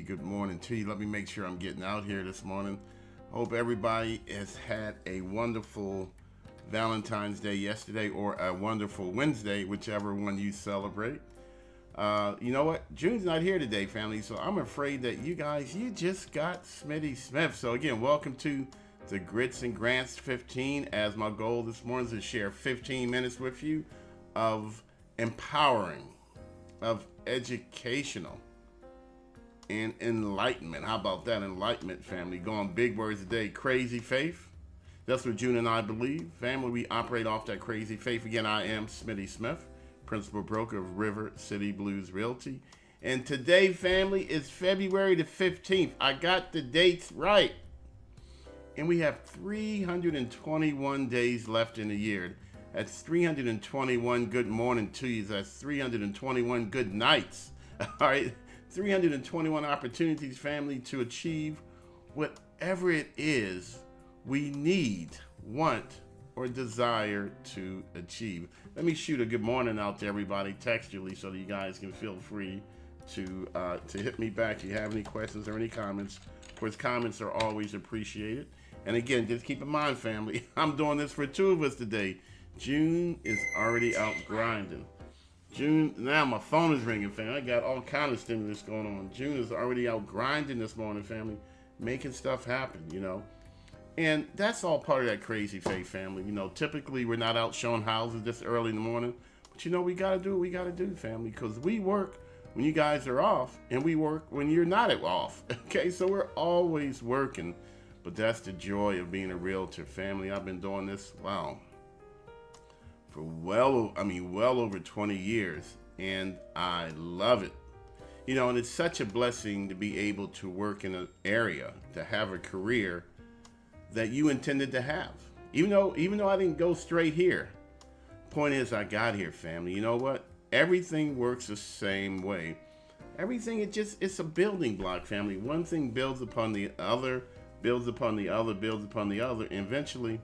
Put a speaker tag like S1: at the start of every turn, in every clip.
S1: Good morning to you. Let me make sure I'm getting out here this morning. Hope everybody has had a wonderful Valentine's Day yesterday or a wonderful Wednesday, whichever one you celebrate. You know what? June's not here today, family, so I'm afraid that you just got Smitty Smith. So, again, welcome to the Grits and Grants 15, as my goal this morning is to share 15 minutes with you of empowering, of educational, and enlightenment. How about that? Enlightenment, family. Going big words today. Crazy faith. That's what June and I believe. Family, we operate off that crazy faith. Again, I am Smitty Smith, principal broker of River City Blues Realty. And today, family, is February the 15th. I got the dates right. And we have 321 days left in the year. That's 321 good morning to you. That's 321 good nights. All right. 321 opportunities, family, to achieve whatever it is we need, want, or desire to achieve. Let me shoot a good morning out to everybody textually so that you guys can feel free to hit me back if you have any questions or any comments. Of course, comments are always appreciated. And again, just keep in mind, family, I'm doing this for two of us today. June is already out grinding. June, now my phone is ringing, family. I got all kind of stimulus going on. June is already out grinding this morning, family, making stuff happen, And that's all part of that crazy faith, family. Typically we're not out showing houses this early in the morning. But we got to do what we got to do, family, because we work when you guys are off and we work when you're not off. Okay, so we're always working. But that's the joy of being a realtor, family. I've been doing this, wow, for well over 20 years, and I love it. And it's such a blessing to be able to work in an area, to have a career that you intended to have. Even though I didn't go straight here. Point is, I got here, family. You know what? Everything works the same way. Everything, it's a building block, family. One thing builds upon the other, builds upon the other, builds upon the other, and eventually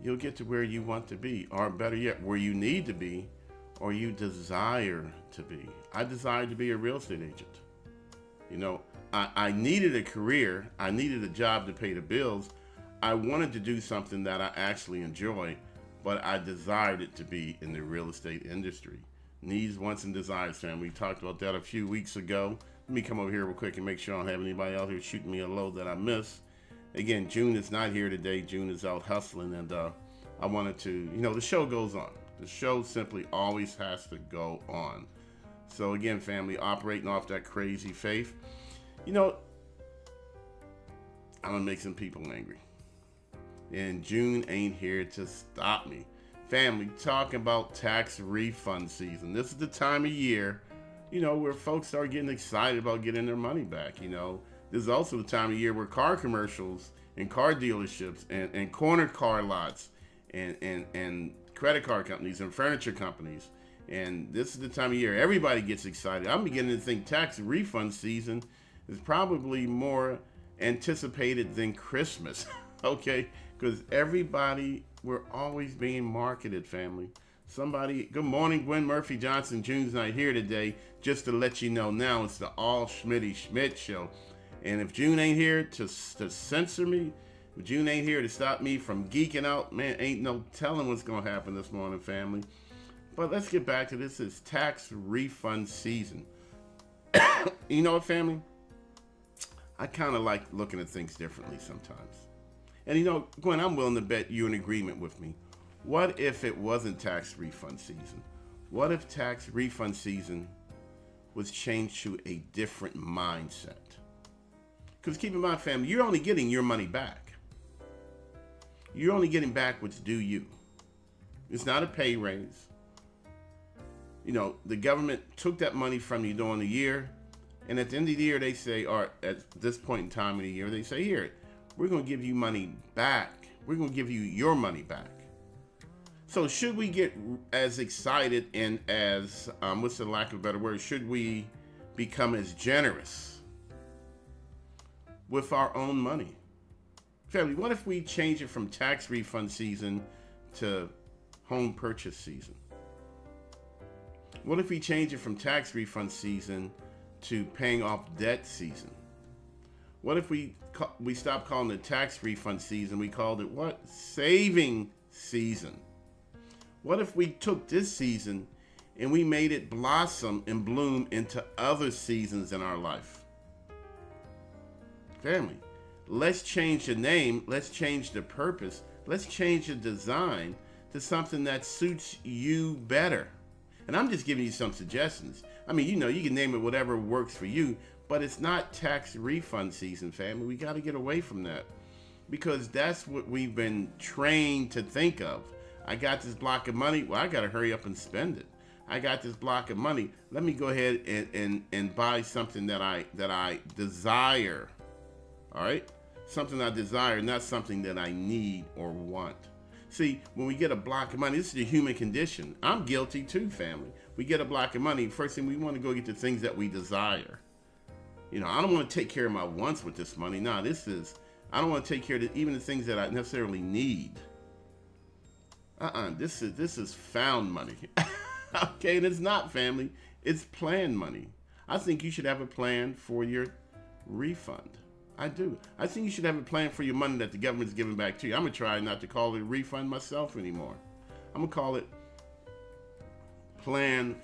S1: you'll get to where you want to be, or better yet, where you need to be, or you desire to be. I desired to be a real estate agent. I needed a career. I needed a job to pay the bills. I wanted to do something that I actually enjoy, but I desired it to be in the real estate industry. Needs, wants, and desires, fam. We talked about that a few weeks ago. Let me come over here real quick and make sure I don't have anybody out here shooting me a load that I missed. Again, June is not here today. June is out hustling, and I wanted to, the show goes on. The show simply always has to go on. So again, family, operating off that crazy faith. I'm gonna make some people angry. And June ain't here to stop me. Family, talking about tax refund season. This is the time of year, where folks start getting excited about getting their money back, This is also the time of year where car commercials and car dealerships and corner car lots and credit card companies and furniture companies. And this is the time of year everybody gets excited. I'm beginning to think tax refund season is probably more anticipated than Christmas, okay? Because we're always being marketed, family. Good morning, Gwen Murphy Johnson. June's not here today. Just to let you know now, it's the All Schmitty Schmidt Show. And if June ain't here to censor me, if June ain't here to stop me from geeking out, man, ain't no telling what's going to happen this morning, family. But let's get back to this. It's tax refund season. You know what, family? I kind of like looking at things differently sometimes. And Gwen, I'm willing to bet you're in agreement with me. What if it wasn't tax refund season? What if tax refund season was changed to a different mindset? Because keep in mind, family, you're only getting your money back. You're only getting back what's due you. It's not a pay raise. The government took that money from you during the year, and at the end of the year, they say, or at this point in time of the year, they say, here, we're going to give you money back. We're going to give you your money back. So should we get as excited and as, what's the lack of a better word, should we become as generous with our own money? Family, what if we change it from tax refund season to home purchase season? What if we change it from tax refund season to paying off debt season? What if we stopped calling it tax refund season? We called it what? Saving season. What if we took this season and we made it blossom and bloom into other seasons in our life? Family, let's change the name. Let's change the purpose. Let's change the design to something that suits you better. And I'm just giving you some suggestions. I mean, you can name it whatever works for you, but it's not tax refund season, family. We got to get away from that, because that's what we've been trained to think of. I got this block of money. Well, I got to hurry up and spend it. I got this block of money. Let me go ahead and buy something that I desire. All right? Something I desire, not something that I need or want. See, when we get a block of money, this is the human condition. I'm guilty too, family. We get a block of money. First thing, we want to go get the things that we desire. I don't want to take care of my wants with this money. No, I don't want to take care of even the things that I necessarily need. This is found money. Okay, and it's not, family. It's planned money. I think you should have a plan for your refund. I do. I think you should have a plan for your money that the government's giving back to you. I'm going to try not to call it a refund myself anymore. I'm going to call it plan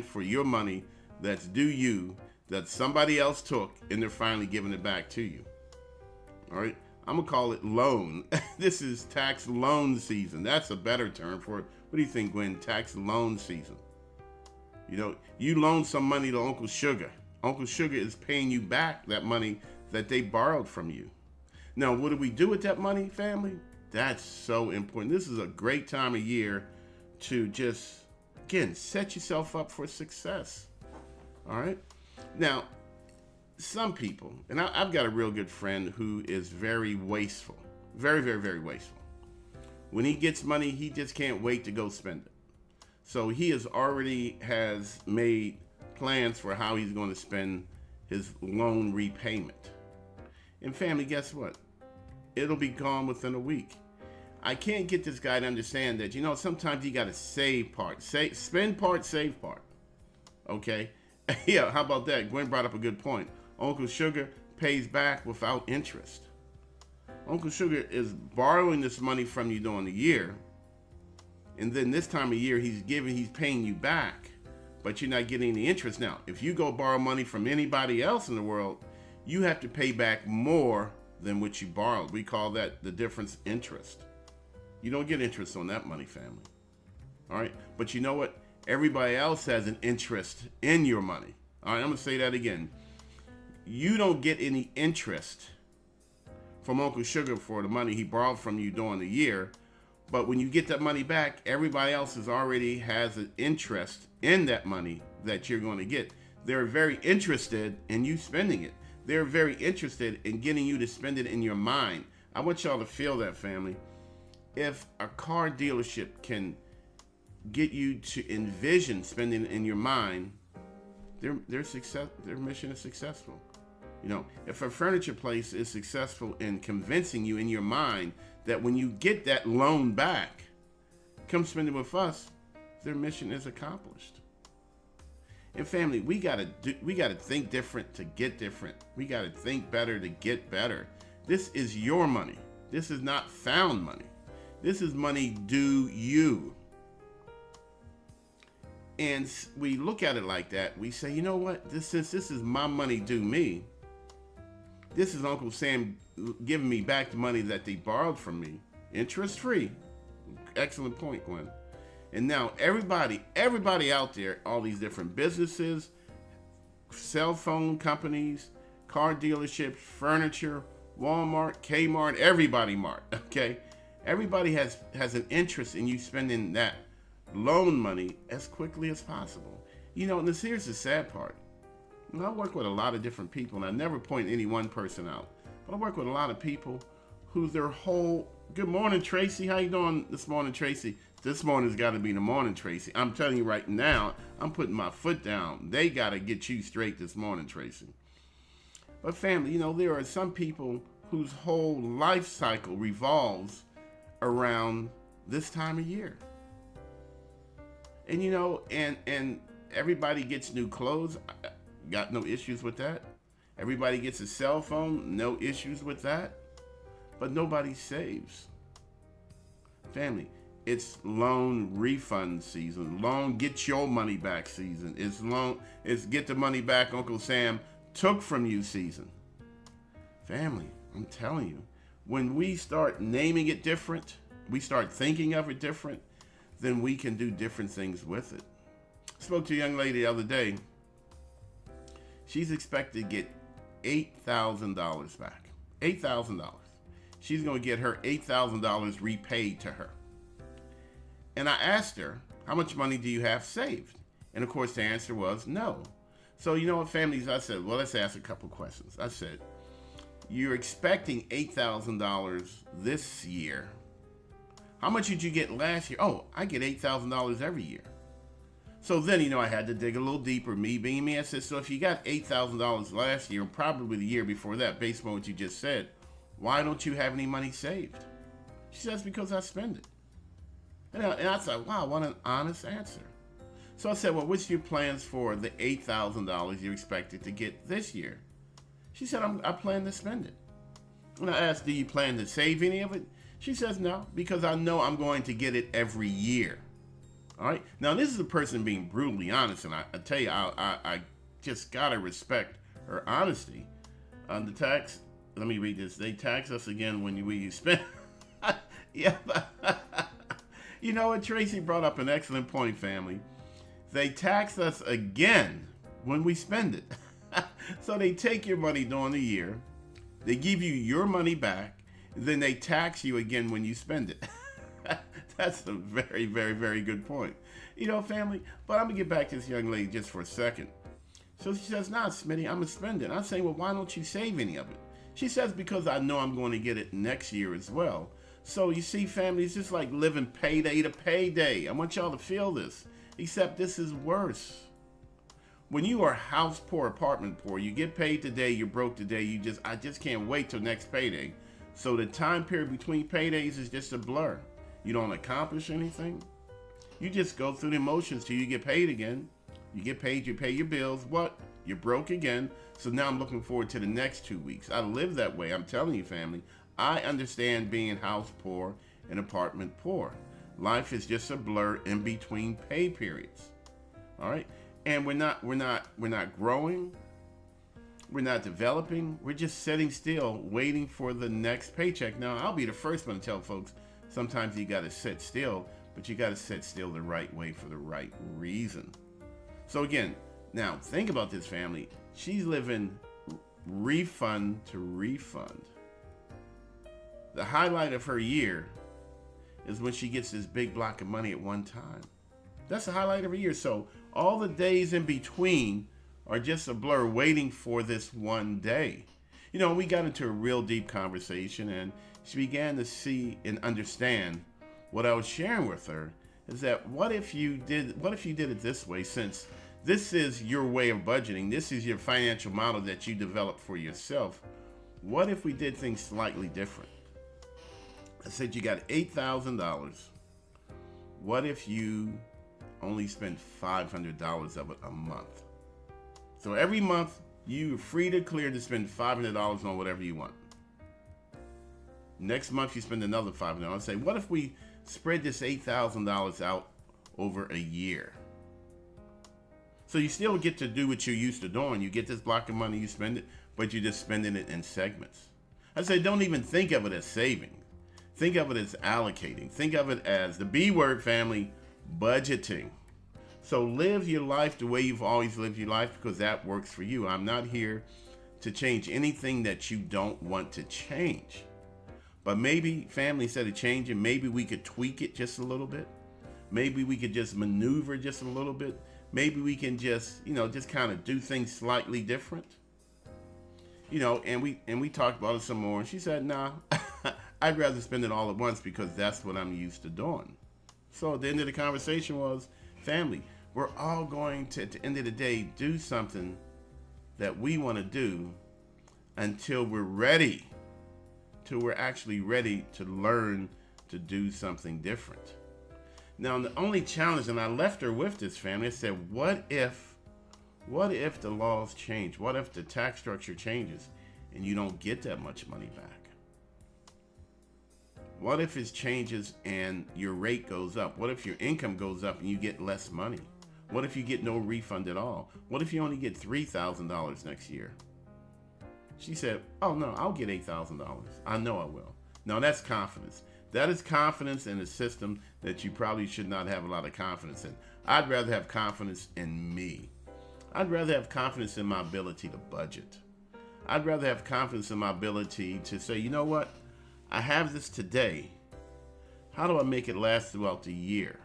S1: for your money that's due you, that somebody else took, and they're finally giving it back to you. All right? I'm going to call it loan. This is tax loan season. That's a better term for it. What do you think, Gwen? Tax loan season. You loan some money to Uncle Sugar. Uncle Sugar is paying you back that money that they borrowed from you. Now, what do we do with that money, family? That's so important. This is a great time of year to just, again, set yourself up for success. All right? Now, some people, and I've got a real good friend who is very wasteful. Very, very, very wasteful. When he gets money, he just can't wait to go spend it. So he has made plans for how he's going to spend his loan repayment. And family, guess what? It'll be gone within a week. I can't get this guy to understand that, sometimes you got to save part. Spend part, save part. Okay? Yeah, how about that? Gwen brought up a good point. Uncle Sugar pays back without interest. Uncle Sugar is borrowing this money from you during the year, and then this time of year he's paying you back, but you're not getting the interest. Now, if you go borrow money from anybody else in the world, you have to pay back more than what you borrowed. We call that the difference interest. You don't get interest on that money, family. All right? But you know what? Everybody else has an interest in your money. All right, I'm going to say that again. You don't get any interest from Uncle Sugar for the money he borrowed from you during the year. But when you get that money back, everybody else already has an interest in that money that you're going to get. They're very interested in you spending it. They're very interested in getting you to spend it in your mind. I want y'all to feel that, family. If a car dealership can get you to envision spending it in your mind, their mission is successful. If a furniture place is successful in convincing you in your mind that when you get that loan back, come spend it with us, their mission is accomplished. And family, we gotta think different to get different. We gotta think better to get better. This is your money. This is not found money. This is money due you. And we look at it like that. We say, you know what? Since this is my money due me, this is Uncle Sam giving me back the money that they borrowed from me, interest free. Excellent point, Gwen. And now everybody out there, all these different businesses, cell phone companies, car dealerships, furniture, Walmart, Kmart, everybody mart, okay? Everybody has an interest in you spending that loan money as quickly as possible. And here's the sad part. I work with a lot of different people, and I never point any one person out, but I work with a lot of people who their whole, good morning, Tracy. How you doing this morning, Tracy? This morning's got to be the morning, Tracy. I'm telling you right now, I'm putting my foot down. They got to get you straight this morning, Tracy. But family, there are some people whose whole life cycle revolves around this time of year. And and everybody gets new clothes. got no issues with that. Everybody gets a cell phone, no issues with that. But nobody saves. Family, it's loan refund season. Loan get your money back season. It's get the money back Uncle Sam took from you season. Family, I'm telling you, when we start naming it different, we start thinking of it different, then we can do different things with it. I spoke to a young lady the other day. She's expected to get $8,000 back. $8,000. She's going to get her $8,000 repaid to her. And I asked her, how much money do you have saved? And of course the answer was no. So you know what, families, I said, well, let's ask a couple questions. I said, you're expecting $8,000 this year. How much did you get last year? Oh, I get $8,000 every year. So then, you know, I had to dig a little deeper. Me being me, I said, so if you got $8,000 last year, and probably the year before that, based on what you just said, why don't you have any money saved? She says, because I spend it. And I said, wow, what an honest answer. So I said, well, what's your plans for the $8,000 you expected to get this year? She said, I plan to spend it. And I asked, do you plan to save any of it? She says, no, because I know I'm going to get it every year. All right. Now, this is a person being brutally honest. And I tell you, I just got to respect her honesty. On the tax, let me read this. They tax us again when we spend. Yeah. You know what? Tracy brought up an excellent point, family. They tax us again when we spend it. So they take your money during the year. They give you your money back. Then they tax you again when you spend it. That's a very, very, very good point. You know, family, but I'm going to get back to this young lady just for a second. So she says, nah, Smitty, I'm going to spend it. I'm saying, well, why don't you save any of it? She says, because I know I'm going to get it next year as well. So you see, family, it's just like living payday to payday. I want y'all to feel this, except this is worse. When you are house poor, apartment poor, you get paid today, you're broke today, I just can't wait till next payday. So the time period between paydays is just a blur. You don't accomplish anything. You just go through the emotions till you get paid again. You get paid, you pay your bills. What? You're broke again. So now I'm looking forward to the next 2 weeks. I live that way. I'm telling you, family. I understand being house poor and apartment poor. Life is just a blur in between pay periods. All right? And we're not growing. We're not developing. We're just sitting still, waiting for the next paycheck. Now, I'll be the first one to tell folks, sometimes you got to sit still, but you got to sit still the right way for the right reason. So again, now think about this, family. She's living refund to refund. The highlight of her year is when she gets this big block of money at one time. That's the highlight of her year. So all the days in between are just a blur waiting for this one day. You know, we got into a real deep conversation and she began to see and understand what I was sharing with her is that what if you did it this way, since this is your way of budgeting, this is your financial model that you developed for yourself. What if we did things slightly different? I said you got $8,000. What if you only spend $500 of it a month? So every month you're free to clear to spend $500 on whatever you want. Next month you spend another $500. I say, what if we spread this $8,000 out over a year? So you still get to do what you're used to doing. You get this block of money, you spend it, but you're just spending it in segments. I say, don't even think of it as saving. Think of it as allocating. Think of it as the B word, family, budgeting. So live your life the way you've always lived your life, because that works for you. I'm not here to change anything that you don't want to change. But maybe, family, instead of changing, maybe we could tweak it just a little bit. Maybe we could just maneuver just a little bit. Maybe we can just kind of do things slightly different. And we talked about it some more. And she said, nah, I'd rather spend it all at once because that's what I'm used to doing. So at the end of the conversation was, family, we're all going to, at the end of the day, do something that we want to do until we're ready, till we're actually ready to learn to do something different. Now, the only challenge, and I left her with this, family, I said, what if What if the laws change? What if the tax structure changes and you don't get that much money back? What if it changes and your rate goes up? What if your income goes up and you get less money? What if you get no refund at all? What if you only get $3,000 next year? She said, oh no, I'll get $8,000. I know I will. Now that's confidence. That is confidence in a system that you probably should not have a lot of confidence in. I'd rather have confidence in me. I'd rather have confidence in my ability to budget. I'd rather have confidence in my ability to say, you know what? I have this today. How do I make it last throughout the year?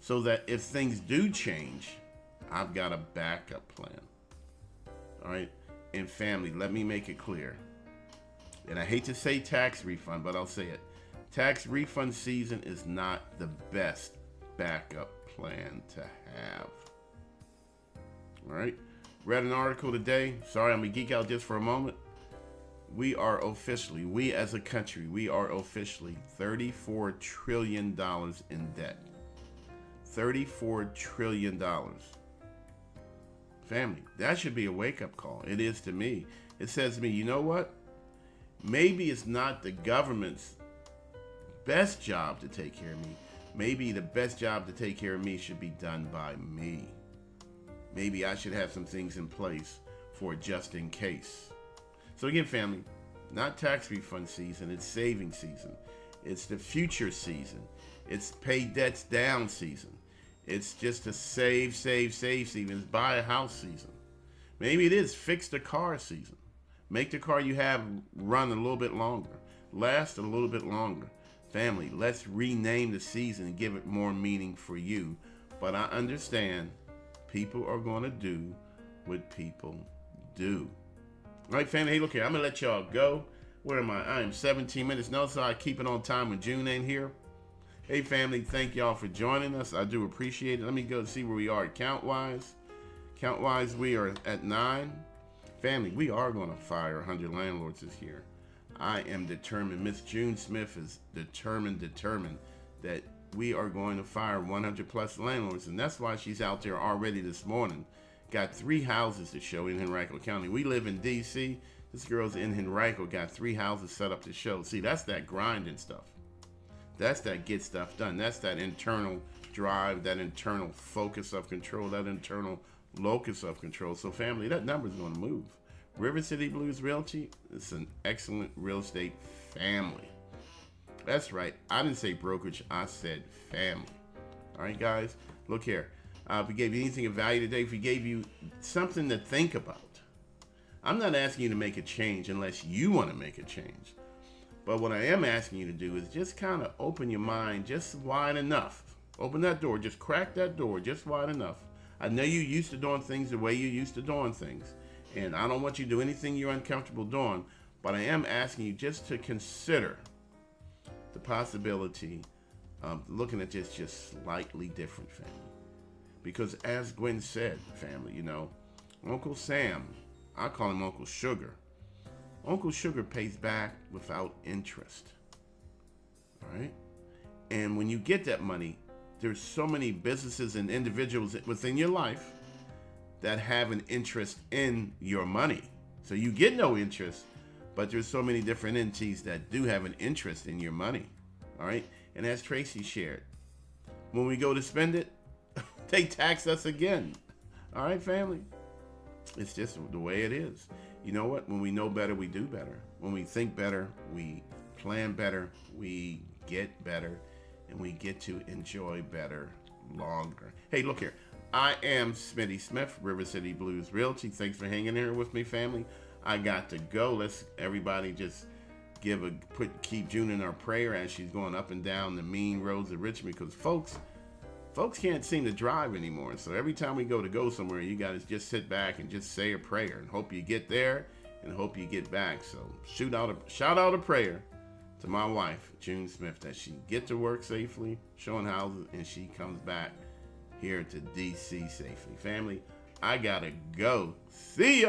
S1: So that if things do change, I've got a backup plan. All right? And family, let me make it clear. And I hate to say tax refund, but I'll say it. Tax refund season is not the best backup plan to have. All right? Read an article today. Sorry, I'm going to geek out just for a moment. We as a country, we are officially $34 trillion in debt. $34 trillion. Family, that should be a wake-up call. It is to me. It says to me, you know what? Maybe it's not the government's best job to take care of me. Maybe the best job to take care of me should be done by me. Maybe I should have some things in place for just in case. So again, family, not tax refund season, it's saving season. It's the future season. It's pay debts down season. It's just a save season. It's buy a house season. Maybe it is fix the car season. Make the car you have run a little bit longer, last a little bit longer. Family, let's rename the season and give it more meaning for you. But I understand people are going to do what people do. All right, family, hey, look here. I'm going to let y'all go. Where am I? I am 17 minutes. No, so I keep it on time when June ain't here. Hey, family, thank y'all for joining us. I do appreciate it. Let me go see where we are count-wise. Count-wise, we are at 9. Family, we are going to fire 100 landlords this year. I am determined. Miss June Smith is determined that we are going to fire 100 plus landlords. And that's why she's out there already this morning. Got 3 houses to show in Henrico County. We live in D.C. This girl's in Henrico, got 3 houses set up to show. See, that's that grinding stuff. That's that get stuff done. That's that internal drive, that internal focus of control, that internal locus of control. So family, that number's going to move. River City Blues Realty is an excellent real estate family. That's right. I didn't say brokerage. I said family. All right, guys, look here. If we gave you anything of value today, if we gave you something to think about, I'm not asking you to make a change unless you want to make a change. But what I am asking you to do is just kind of open your mind just wide enough. Open that door, just crack that door just wide enough. I know you're used to doing things the way you're used to doing things. And I don't want you to do anything you're uncomfortable doing. But I am asking you just to consider the possibility of looking at this just slightly different, family. Because as Gwen said, family, you know, Uncle Sam, I call him Uncle Sugar. Uncle Sugar pays back without interest. All right? And when you get that money, there's so many businesses and individuals within your life that have an interest in your money. So you get no interest, but there's so many different entities that do have an interest in your money. All right? And as Tracy shared, when we go to spend it, they tax us again. All right, family? It's just the way it is. You know what? When we know better, we do better. When we think better, we plan better, we get better, and we get to enjoy better longer. Hey, look here. I am Smitty Smith, River City Blues Realty. Thanks for hanging here with me, family. I got to go. Let's everybody just keep June in our prayer as she's going up and down the mean roads of Richmond, because folks can't seem to drive anymore. So every time we go somewhere, you got to just sit back and just say a prayer and hope you get there and hope you get back. So shout out a prayer to my wife, June Smith, that she get to work safely, showing houses, and she comes back here to DC safely. Family, I gotta go. See ya.